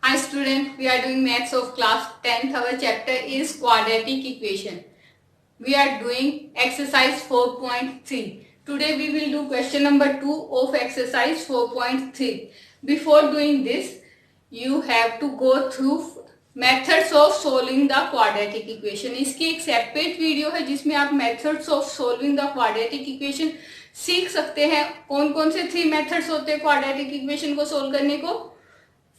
Hi student, we are doing maths of class 10th. Our chapter is quadratic equation. We are doing exercise 4.3. Today we will do question number 2 of exercise 4.3. Before doing this, you have to go through methods of solving the quadratic equation. इसकी एक separate video है जिसमें आप methods of solving the quadratic equation सीख सकते हैं. कौन कौन से 3 methods होते हैं quadratic equation को solve करने को?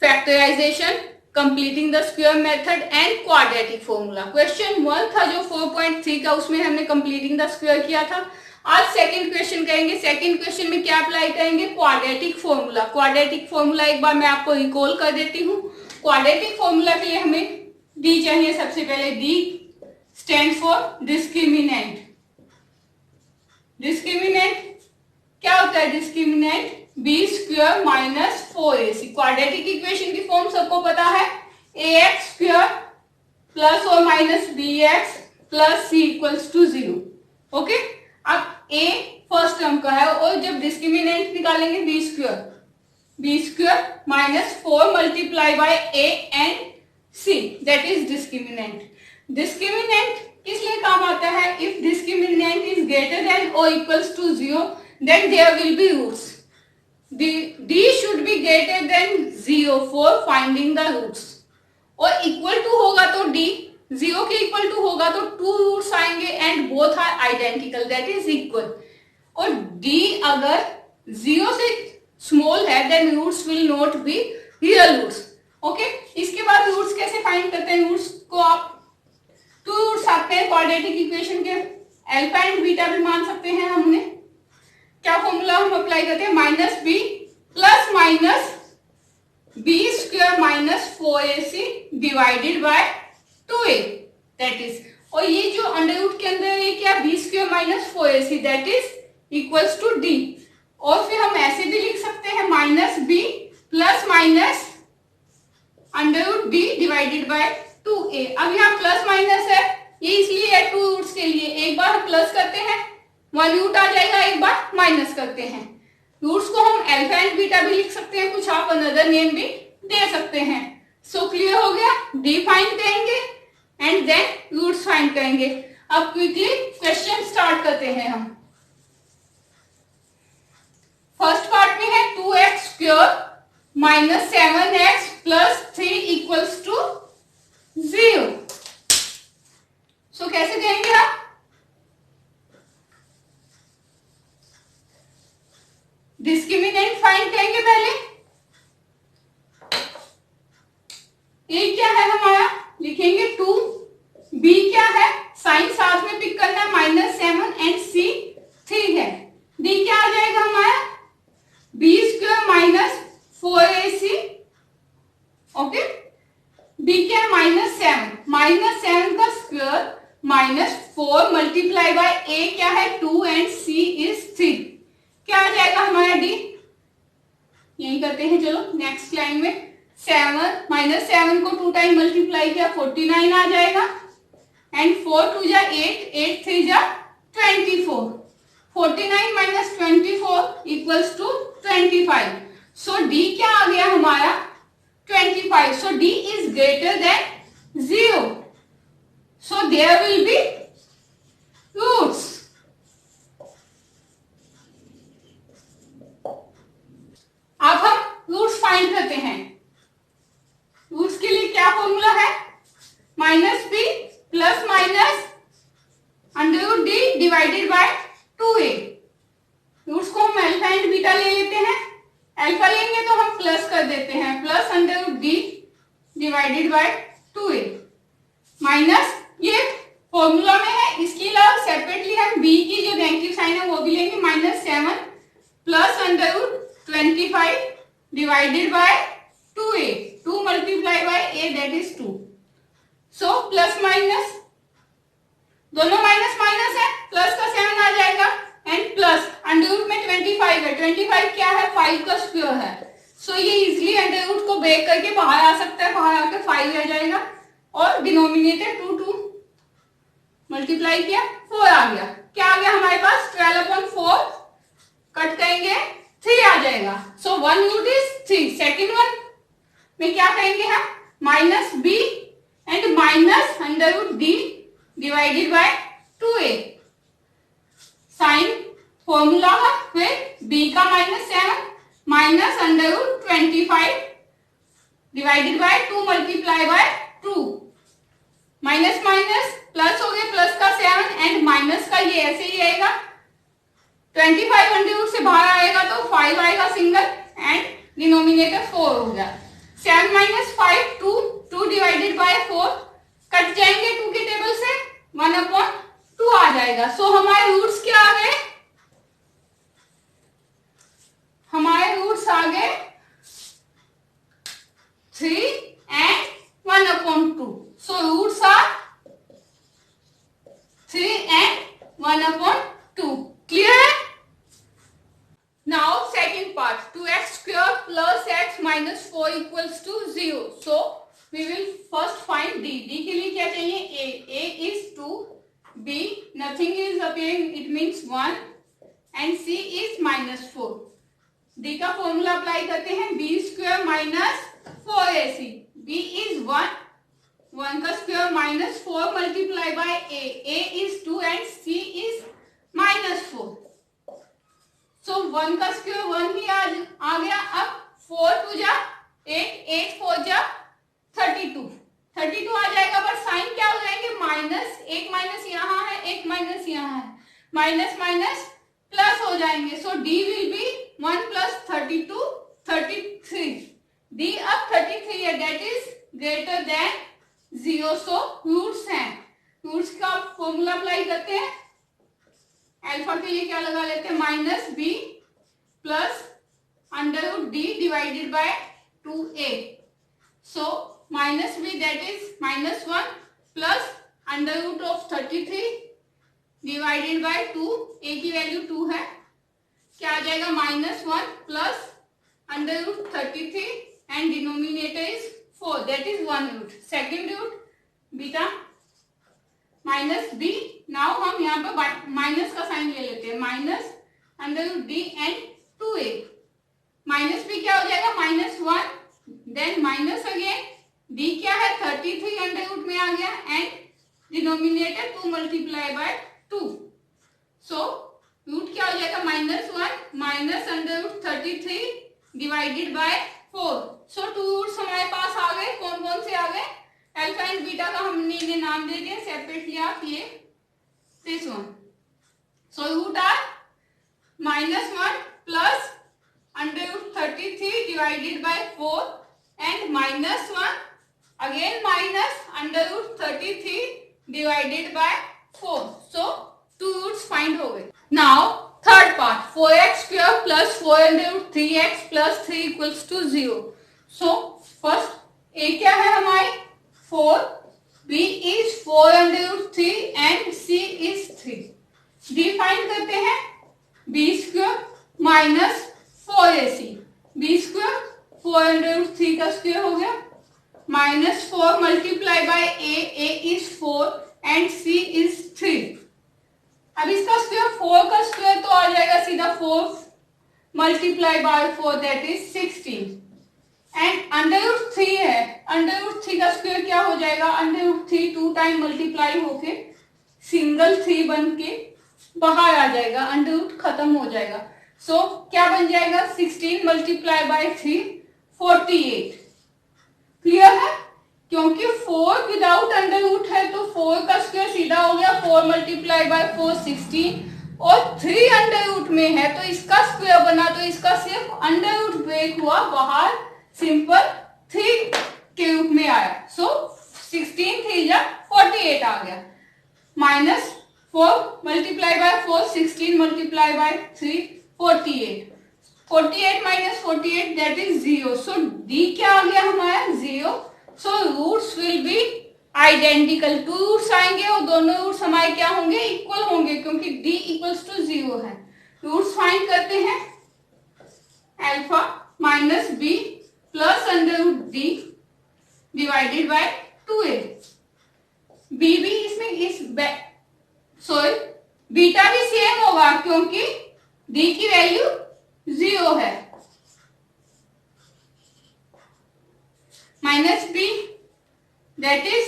Factorization, completing the square method and quadratic formula. Question 1 था जो 4.3 का, उसमें हमने कंप्लीटिंग द स्क्वायर किया था. आज सेकंड क्वेश्चन करेंगे. सेकंड क्वेश्चन में क्या अप्लाई करेंगे? Quadratic formula. क्वाड्रेटिक फॉर्मूला एक बार मैं आपको रिकॉल कर देती हूँ. क्वाड्रेटिक फॉर्मूला के लिए हमें डी चाहिए. सबसे पहले D stand for discriminant. Discriminant क्या होता है? Discriminant B square minus 4ac. Quadratic equation की फॉर्म सबको पता है. ax स्क्वायर प्लस और minus bx plus c equals to 0. Okay, अब a फर्स्ट टर्म का है और जब डिस्क्रिमिनेंट निकालेंगे B square minus 4 multiply by a and c, that is discriminant. Discriminant किस लिए काम आता है? If discriminant is greater than और equals to 0 then there will be roots. D should be greater than 0 for finding the roots. और equal to होगा तो D 0 के इक्वल टू होगा तो 2 रूट्स आएंगे and both are identical, that is equal. और D अगर 0 से स्मॉल है then roots will not be real roots. Okay, इसके बाद रूट्स कैसे फाइंड करते हैं? रूट्स को आप 2 रूट्स आते हैं क्वाड्रेटिक इक्वेशन के. अल्फा एंड बीटा भी मान सकते हैं. हमने क्या फॉर्मूला हम अप्लाई करते हैं? Minus B plus minus B square minus 4ac divided by 2a, that is. और ये जो अंडर रूट के अंदर ये क्या? B square minus 4ac that is equals to D. और फिर हम ऐसे भी लिख सकते हैं minus B plus minus under root D divided by 2a. अब यहाँ प्लस माइनस है, ये इसलिए है 2 रूट्स के लिए. एक बार हम प्लस करते हैं 1 रूट आ जाएगा, एक बार माइनस करते हैं. रूट्स को हम अल्फा एंड बीटा भी लिख सकते हैं, कुछ आप अनदर नेम भी दे सकते हैं. सो क्लियर हो गया. डी फाइंड करेंगे एंड देन रूट्स फाइंड करेंगे. अब क्विकली क्वेश्चन स्टार्ट करते हैं हम. फर्स्ट पार्ट में है 2x square minus 7x plus 3 equals to 0. So कैसे करेंगे आप? डिस्क्रिमिनेंट फाइंड करेंगे पहले. ए क्या है हमारा? लिखेंगे 2. बी क्या है? साइन साथ में पिक करना है, माइनस 7 एंड सी 3 है. डी क्या आ जाएगा हमारा? B square minus 4ac. Okay, D क्या है? माइनस 7 का स्क्वायर माइनस 4 मल्टीप्लाई बाय ए क्या है? 2 एंड सी इज 3. क्या आ जाएगा हमारा डी? यही करते हैं. चलो नेक्स्ट लाइन में 7 माइनस 7 को 2 टाइम मल्टीप्लाई किया 49 आ जाएगा एंड 4 2 जा 8, 8 3 जा 24. 49 minus 24 equals to 25. So D क्या आ गया हमारा? 25. So D is greater than 0. So there will be roots. अब हम रूट्स फाइंड करते हैं. रूट्स के लिए क्या फॉर्मूला है? Minus B plus minus under root D divided by 2a. Roots को हम अल्फा एंड बीटा ले लेते हैं. अल्फा लेंगे तो हम प्लस कर देते हैं, plus under root D divided by 2a minus ये फॉर्मूला में है. इसके अलावा सेपरेटली हम b की जो नेगेटिव साइन है वो भी लेंगे. Minus 7 plus under root 25 divided by 2a. 2 multiply by a that is 2. So plus minus दोनों माइनस माइनस है, प्लस का 7 आ जाएगा एंड प्लस अंडर रूट में 25 है. 25 क्या है? 5 का स्क्वायर है. सो ये इजिली अंडर रूट को ब्रेक करके बाहर आ सकता है. बाहर आकर 5 आ जाएगा और डिनोमिनेटर 2 मल्टीप्लाई किया 4 आ गया. क्या आ गया हमारे पास? 12/4 कट करेंगे 3 आ जाएगा. So 1 root is 3. Second one में क्या करेंगे हम, minus B and minus under root D divided by 2a sign formula है, फिर b का -7 minus under root 25 divided by 2 multiply by 2, minus minus plus हो गया, प्लस का 7 एंड माइनस का ये ऐसे ही आएगा, 25 अंडर रूट से बाहर आएगा तो 5 आएगा सिंगल एंड डिनोमिनेटर 4 हो गया, 7 माइनस 5 2 डिवाइडेड बाय 4 कट जाएंगे 2 के टेबल से, 1/2 आ जाएगा। सो हमारे रूट्स क्या आ गए, हमारे रूट्स आ गए 3 and 1/2। So roots are 3 and 1/2। Clear है? Now second part, 2x square plus x minus 4 equals to 0. So we will first find d. d के लिए क्या चाहिए, a is 2, b nothing is appearing, it means 1 and c is -4. d का formula apply करते हैं, b square minus 4ac, b is 1 का square minus 4 multiply by a is 2 and c is -4. सो 1 का square 1 ही आ गया, अब 4 2 जा 8, 8 4 जा 32 आ जाएगा, पर साइन क्या हो जाएंगे, माइनस, एक माइनस यहाँ है, एक माइनस यहाँ है, माइनस माइनस प्लस हो जाएंगे। So d will be 1 + 32 33, d अब 33 है, that is greater than 0। So roots हैं, रूट्स का फॉर्मूला अप्लाई करते हैं, अल्फा के लिए क्या लगा लेते हैं, minus B plus under root D divided by 2a। So minus B that is -1 plus under root of 33 divided by 2, a की वैल्यू 2 है, क्या आ जाएगा, -1 plus under root 33 and denominator is 4, that is 1 root. Second root beta minus B, now हम यहाँ पे minus का sign ले लेते हैं, minus under root D and 2a, minus B क्या हो जाएगा, -1 देन माइनस अगेन, d क्या है 33 अंडर रूट में आ गया and denominator 2 multiply by 2। So root क्या हो जाएगा, -1 minus under root 33 divided by 4। So 2 roots हमारे पास आ गए, कौन कौन से आ गए, अल्फा एंड बीटा का हमने इन्हें नाम दे दिया सेपरेटली, आप ये this one. So root are -1 plus under root 33 divided by 4 and -1 again minus under root 33 divided by 4। So 2 roots find हो गए। Now third part, 4x square plus 4 under root 3x plus 3 equals to 0। So first a क्या है हमारी 4, b is 4 under root 3 and c is 3। d find करते हैं, b square minus 4ac, b square 4 under root 3 का square हो गया, -4 multiply by a is 4 and c is 3। अब इसका स्क्वायर 4 का स्क्वायर तो आ जाएगा सीधा 4 multiply by 4 that is 16 and under root 3 है, अंडर रूट 3 का स्क्वायर क्या हो जाएगा, अंडर रूट 3 2 टाइम मल्टीप्लाई होके सिंगल 3 बन के बाहर आ जाएगा, अंडर रूट खत्म हो जाएगा। सो क्या बन जाएगा, 16 मल्टीप्लाई बाय 3 48। क्लियर है, क्योंकि 4 विदाउट अंडर रूट है तो 4 का स्क्वायर सीधा हो गया 4 मल्टीप्लाई बाय 4 16 और 3 अंडर रूट में है तो इसका स्क्वायर बना, तो इसका सिर्फ अंडर रूट ब्रेक हुआ बाहर, सिंपल 3 के रूप में आया। सो 16 3 48 आ गया, -4 multiply by 4 16 multiply by 3 48, 48 minus 48 that is 0। So d क्या आ गया हमारा 0। So roots will be identical, 2 roots आएंगे और दोनों रूट्स हमारे क्या होंगे, इक्वल होंगे, क्योंकि d इक्वल्स टू 0 है। रूट्स फाइंड करते हैं, alpha minus b plus under root d divided by 2a, b भी इसमें इस सॉरी बीटा भी सेम होगा क्योंकि d की वैल्यू 0 है। Minus B that is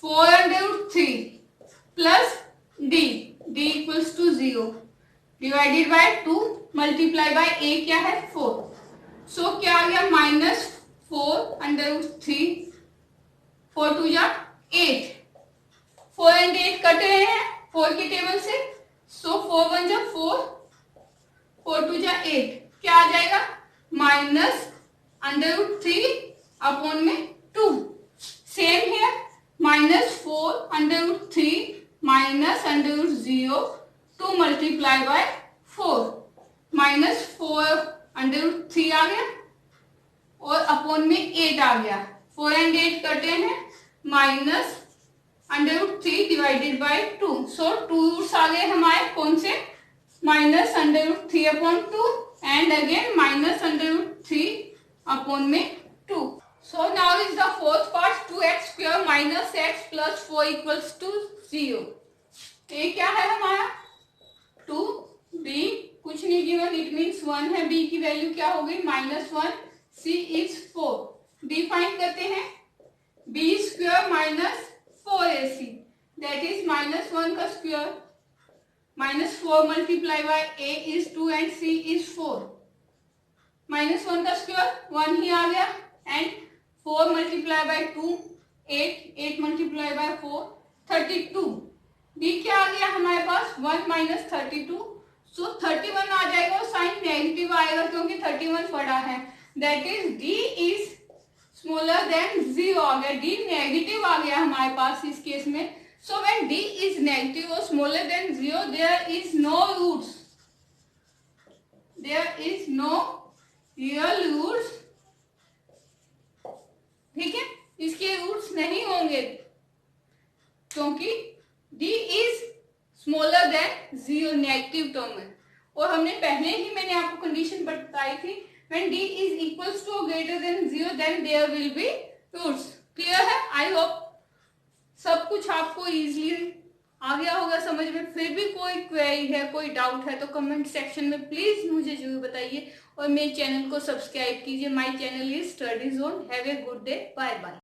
4√3 plus D, D equals to 0 divided by 2 multiply by ए क्या है 4। सो क्या आ गया माइनस 4√3, 4 टू जा 8, 4 एंड 8 कट रहे हैं 4 के टेबल से, सो 4 1 जा 4, 4 टू जा 8, क्या आ जाएगा -√3 अपॉन में 2। सेम है -4√3 -√0 2 मल्टीप्लाई बाय 4, -4√3 आ गया और अपॉन में 8 आ गया, 4 एंड 8 कटे हैं -√3 डिवाइडेड बाय 2। सो 2 रूट्स आ गए हमारे कौन से, -√3 अपॉन 2 एंड अगेन -√3 अपॉन में 2। So now is the fourth part, 2x square minus x plus 4 equals to 0। ये क्या है हमारा 2, b कुछ नहीं गिवन, इट मीन्स 1 है, b की वैल्यू क्या हो गई -1, c इज 4। b फाइंड करते हैं, b square minus 4ac that is -1 का square, -4 multiply by a is 2 and c is 4। -1 का स्क्वायर 1 ही आ गया and 4 multiply by 2 8, 8 multiply by 4 32। b क्या आ गया हमारे पास 1 माइनस 32, सो 31 आ जाएगा और साइन नेगेटिव आएगा क्योंकि 31 बड़ा है, that is d is smaller than 0 आ गया, d नेगेटिव आ गया हमारे पास इस केस में। So when d is negative और smaller than 0 there is no roots, there is no real roots, ठीक है, इसके रूट्स नहीं होंगे क्योंकि d is smaller than 0 negative term है। और हमने पहले ही मैंने आपको कंडीशन बताई थी, when d is equals to greater than 0 then there will be roots. Clear है? आई होप सब कुछ आपको इजीली आ गया होगा समझ में। फिर भी कोई क्वेरी है, कोई डाउट है तो कमेंट सेक्शन में प्लीज मुझे जरूर बताइए और मेरे चैनल को सब्सक्राइब कीजिए। My channel is study zone. Have a good day, bye bye.